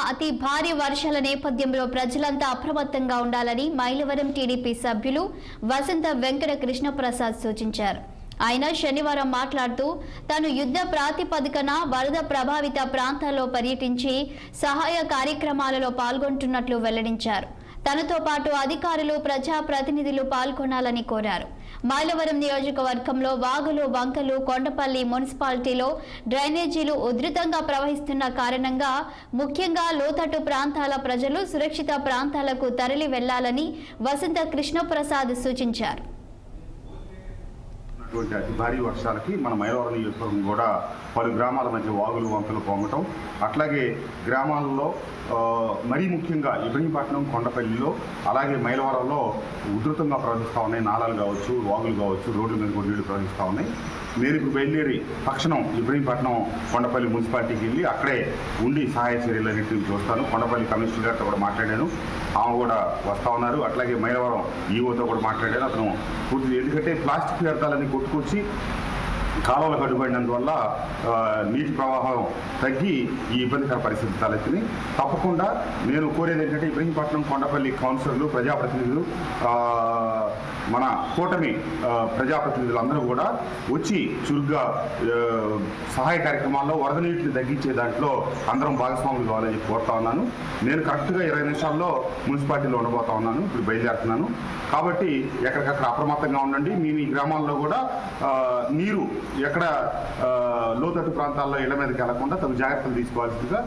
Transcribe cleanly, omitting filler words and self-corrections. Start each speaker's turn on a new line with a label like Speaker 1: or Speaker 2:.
Speaker 1: అతి భారీ వర్షాల నేపథ్యంలో ప్రజలంతా అప్రమత్తంగా ఉండాలని మైలవరం టీడీపీ సభ్యులు వసంత వెంకట కృష్ణప్రసాద్ సూచించారు. ఆయన శనివారం మాట్లాడుతూ తాను యుద్ధ ప్రాతిపదికన వరద ప్రభావిత ప్రాంతాల్లో పర్యటించి సహాయ కార్యక్రమాలలో పాల్గొంటున్నట్లు వెల్లడించారు. తనతో పాటు అధికారులు ప్రజాప్రతినిధులు పాల్గొనాలని కోరారు. మైలవరం నియోజకవర్గంలో వాగులు, వంకలు, కొండపల్లి మున్సిపాలిటీలో డ్రైనేజీలు ఉధృతంగా ప్రవహిస్తున్న కారణంగా ముఖ్యంగా లోతట్టు ప్రాంతాల ప్రజలు సురక్షిత ప్రాంతాలకు తరలి వెళ్లాలని వసంత కృష్ణప్రసాద్ సూచించారు.
Speaker 2: అతి భారీ వర్షాలకి మన మైలవరం నియోజకవర్గం కూడా పలు గ్రామాల మధ్య వాగులు, వంకలు పొంగటం, అట్లాగే గ్రామాల్లో మరీ ముఖ్యంగా ఇబ్రహీంపట్నం, కొండపల్లిలో, అలాగే మైలవరంలో ఉధృతంగా ప్రవహిస్తూ ఉన్నాయి. నాలాలు కావచ్చు, వాగులు కావచ్చు, రోడ్ల మీద కూడా నీళ్లు ప్రవహిస్తూ ఉన్నాయి. నేను ఇప్పుడు బయలుదేరి తక్షణం ఇబ్రహీంపట్నం, కొండపల్లి మున్సిపాలిటీకి వెళ్ళి అక్కడే ఉండి సహాయ చర్యలన్నింటినీ చూస్తాను. కొండపల్లి కమిషనర్ గారితో కూడా మాట్లాడాను, ఆమె కూడా వస్తూ ఉన్నారు. అట్లాగే మైలవరం ఈఓతో కూడా మాట్లాడాను. అతను పూర్తి, ఎందుకంటే ప్లాస్టిక్ వ్యర్థాలన్నీ కొట్టుకొచ్చి కాలువలకు అడ్డుపడినందువల్ల నీటి ప్రవాహం తగ్గి ఈ ఇబ్బందికర పరిస్థితి తలెత్తింది. తప్పకుండా నేను కోరేది ఏంటంటే ఇబ్రహీంపట్నం, కొండపల్లి కౌన్సిలర్లు, ప్రజాప్రతినిధులు, మన కూటమి ప్రజాప్రతినిధులందరూ కూడా వచ్చి చురుగ్గా సహాయ కార్యక్రమాల్లో వరద నీటిని తగ్గించే దాంట్లో అందరం భాగస్వాములు కావాలని కోరుతా ఉన్నాను. నేను కరెక్ట్గా 20 నిమిషాల్లో మున్సిపాలిటీలో ఉండబోతా ఉన్నాను. ఇప్పుడు బయలుదేరుతున్నాను. కాబట్టి ఎక్కడికక్కడ అప్రమత్తంగా ఉండండి. మీ గ్రామాల్లో కూడా నీరు ఎక్కడ లోతట్టు ప్రాంతాల్లో ఇళ్ల మీదకి వెళ్లకుండా తగు జాగ్రత్తలు తీసుకోవాల్సిందిగా